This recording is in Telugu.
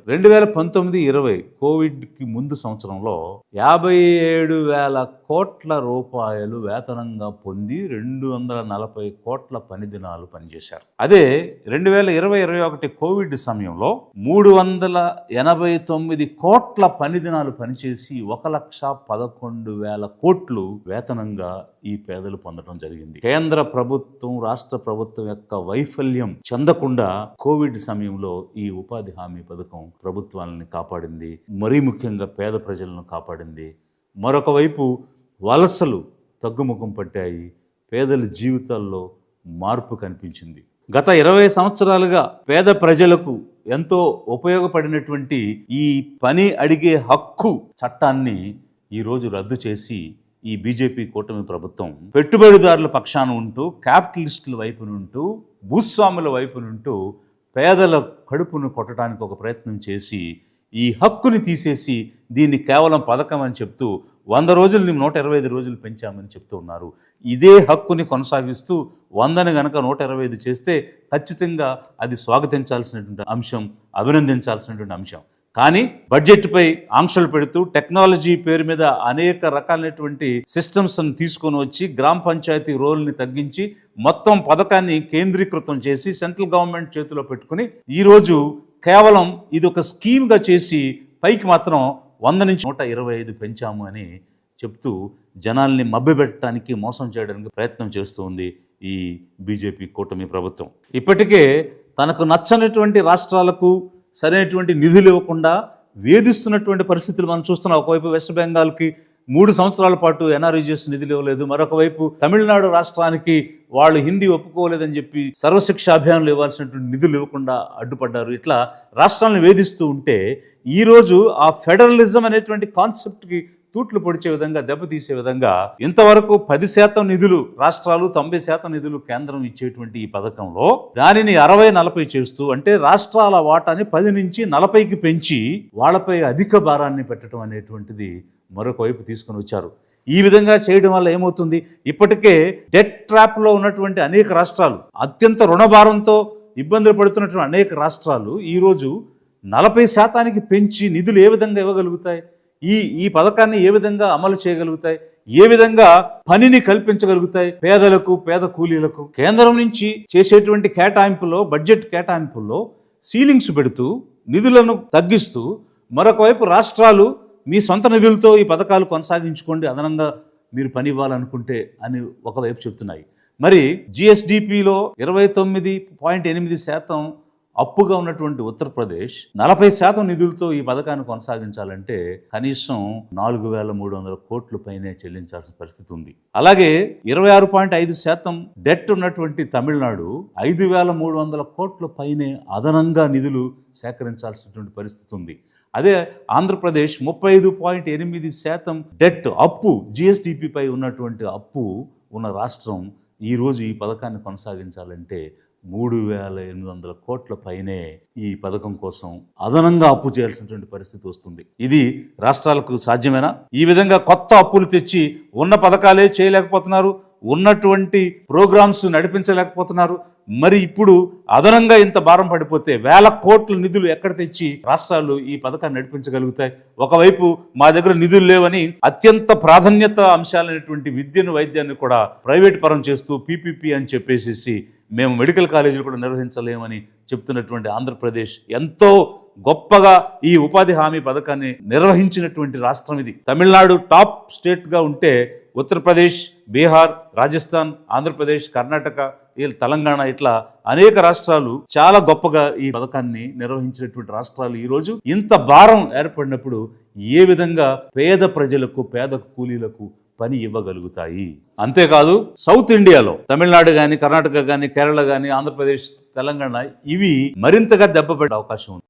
2019-20 కోవిడ్కి ముందు సంవత్సరంలో 57,000 కోట్ల రూపాయలు వేతనంగా పొంది 240 కోట్ల పని దినాలు పనిచేశారు. అదే 2020-21 కోవిడ్ సమయంలో 389 కోట్ల పని దినాలు పనిచేసి 1,11,000 కోట్లు వేతనంగా ఈ పేదలు పొందడం జరిగింది. కేంద్ర ప్రభుత్వం రాష్ట్ర ప్రభుత్వం యొక్క వైఫల్యం చెందకుండా కోవిడ్ సమయంలో ఈ ఉపాధి హామీ పథకం ప్రభుత్వాలని కాపాడింది. మరీ ముఖ్యంగా పేద ప్రజలను కాపాడింది. మరొక వైపు వలసలు తగ్గుముఖం పట్టాయి. పేదల జీవితాల్లో మార్పు కనిపించింది. గత 20 సంవత్సరాలుగా పేద ప్రజలకు ఎంతో ఉపయోగపడినటువంటి ఈ పని అడిగే హక్కు చట్టాన్ని ఈరోజు రద్దు చేసి ఈ బీజేపీ కూటమి ప్రభుత్వం పెట్టుబడిదారుల పక్షాన ఉంటూ, క్యాపిటలిస్టుల వైపు నుంటూ, భూస్వాముల వైపు నుంటూ పేదల కడుపును కొట్టడానికి ఒక ప్రయత్నం చేసి ఈ హక్కుని తీసేసి దీన్ని కేవలం పథకం అని చెప్తూ 100 రోజులు 125 రోజులు పెంచామని చెప్తూ ఉన్నారు. ఇదే హక్కుని కొనసాగిస్తూ 100ని గనక 125 చేస్తే ఖచ్చితంగా అది స్వాగతించాల్సినటువంటి అంశం, అభినందించాల్సినటువంటి అంశం. కానీ బడ్జెట్పై ఆంక్షలు పెడుతూ టెక్నాలజీ పేరు మీద అనేక రకాలైనటువంటి సిస్టమ్స్ తీసుకొని వచ్చి గ్రామ పంచాయతీ రోల్ని తగ్గించి మొత్తం పథకాన్ని కేంద్రీకృతం చేసి సెంట్రల్ గవర్నమెంట్ చేతిలో పెట్టుకుని ఈరోజు కేవలం ఇది ఒక స్కీమ్గా చేసి పైకి మాత్రం 100 నుంచి 125 పెంచాము అని చెప్తూ జనాల్ని మభ్యపెట్టడానికి, మోసం చేయడానికి ప్రయత్నం చేస్తూ ఉంది ఈ బీజేపీ కూటమి ప్రభుత్వం. ఇప్పటికే తనకు నచ్చనటువంటి రాష్ట్రాలకు సరైనటువంటి నిధులు ఇవ్వకుండా వేధిస్తున్నటువంటి పరిస్థితులు మనం చూస్తున్నాం. ఒకవైపు వెస్ట్ బెంగాల్కి 3 సంవత్సరాల పాటు ఎన్ఆర్ఈజీఎస్ నిధులు ఇవ్వలేదు. మరొక వైపు తమిళనాడు రాష్ట్రానికి వాళ్ళు హిందీ ఒప్పుకోలేదని చెప్పి సర్వశిక్ష అభియాన్లు ఇవ్వాల్సినటువంటి నిధులు ఇవ్వకుండా అడ్డుపడ్డారు. ఇట్లా రాష్ట్రాలను వేధిస్తూ ఉంటే ఈరోజు ఆ ఫెడరలిజం అనేటువంటి కాన్సెప్ట్కి తూట్లు పొడిచే విధంగా, దెబ్బతీసే విధంగా ఇంతవరకు 10% నిధులు రాష్ట్రాలు, 90% నిధులు కేంద్రం ఇచ్చేటువంటి ఈ పథకంలో దానిని 60-40 చేస్తూ, అంటే రాష్ట్రాల వాటాని 10 నుంచి 40కి పెంచి వాళ్ళపై అధిక భారాన్ని పెట్టడం అనేటువంటిది మరొక వైపు తీసుకొని వచ్చారు. ఈ విధంగా చేయడం వల్ల ఏమవుతుంది, ఇప్పటికే డెట్ ట్రాప్లో ఉన్నటువంటి అనేక రాష్ట్రాలు, అత్యంత రుణభారంతో ఇబ్బందులు పడుతున్నటువంటి అనేక రాష్ట్రాలు ఈరోజు 40% పెంచి నిధులు ఏ విధంగా ఇవ్వగలుగుతాయి, ఈ పథకాన్ని ఏ విధంగా అమలు చేయగలుగుతాయి, ఏ విధంగా పనిని కల్పించగలుగుతాయి పేదలకు, పేద కూలీలకు. కేంద్రం నుంచి చేసేటువంటి కేటాయింపులో, బడ్జెట్ కేటాయింపుల్లో సీలింగ్స్ పెడుతూ నిధులను తగ్గిస్తూ, మరొక వైపు రాష్ట్రాలు మీ సొంత నిధులతో ఈ పథకాలు కొనసాగించుకోండి, అదనంగా మీరు పని ఇవ్వాలనుకుంటే అని ఒకవైపు చెప్తున్నాయి. మరి జిఎస్డిపిలో 29.8% అప్పుగా ఉన్నటువంటి ఉత్తరప్రదేశ్ 40% నిధులతో ఈ పథకాన్ని కొనసాగించాలంటే కనీసం 4,300 కోట్ల పైనే చెల్లించాల్సిన పరిస్థితి ఉంది. అలాగే 26.5% డెట్ ఉన్నటువంటి తమిళనాడు 5,300 కోట్ల పైనే అదనంగా నిధులు సేకరించాల్సినటువంటి పరిస్థితి ఉంది. అదే ఆంధ్రప్రదేశ్ 35.8% డెట్, అప్పు, జిఎస్డిపిపై ఉన్నటువంటి అప్పు ఉన్న రాష్ట్రం ఈరోజు ఈ పథకాన్ని కొనసాగించాలంటే 3,800 కోట్ల పైనే ఈ పథకం కోసం అదనంగా అప్పు చేయాల్సినటువంటి పరిస్థితి వస్తుంది. ఇది రాష్ట్రాలకు సాధ్యమేనా? ఈ విధంగా కొత్త అప్పులు తెచ్చి ఉన్న పథకాలే చేయలేకపోతున్నారు, ఉన్నటువంటి ప్రోగ్రామ్స్ నడిపించలేకపోతున్నారు. మరి ఇప్పుడు అదనంగా ఇంత భారం పడిపోతే 1,000 కోట్ల నిధులు ఎక్కడ తెచ్చి రాష్ట్రాలు ఈ పథకాన్ని నడిపించగలుగుతాయి? ఒకవైపు మా దగ్గర నిధులు లేవని అత్యంత ప్రాధాన్యత అంశాలైనటువంటి విద్యను, వైద్యాన్ని కూడా ప్రైవేట్ పరం చేస్తూ పీపీపీ అని చెప్పేసి మేము మెడికల్ కాలేజీలు కూడా నిర్వహించలేమని చెప్తున్నటువంటి ఆంధ్రప్రదేశ్ ఎంతో గొప్పగా ఈ ఉపాధి హామీ పథకాన్ని నిర్వహించినటువంటి రాష్ట్రం ఇది. తమిళనాడు టాప్ స్టేట్గా ఉంటే ఉత్తరప్రదేశ్, బీహార్, రాజస్థాన్, ఆంధ్రప్రదేశ్, కర్ణాటక, తెలంగాణ ఇట్లా అనేక రాష్ట్రాలు చాలా గొప్పగా ఈ పథకాన్ని నిర్వహించినటువంటి రాష్ట్రాలు ఈరోజు ఇంత భారం ఏర్పడినప్పుడు ఏ విధంగా పేద ప్రజలకు, పేద కూలీలకు పని ఇవ్వగలుగుతాయి? అంతేకాదు సౌత్ ఇండియాలో తమిళనాడు కానీ, కర్ణాటక కానీ, కేరళ కానీ, ఆంధ్రప్రదేశ్, తెలంగాణ ఇవి మరింతగా దెబ్బపడే అవకాశం ఉంది.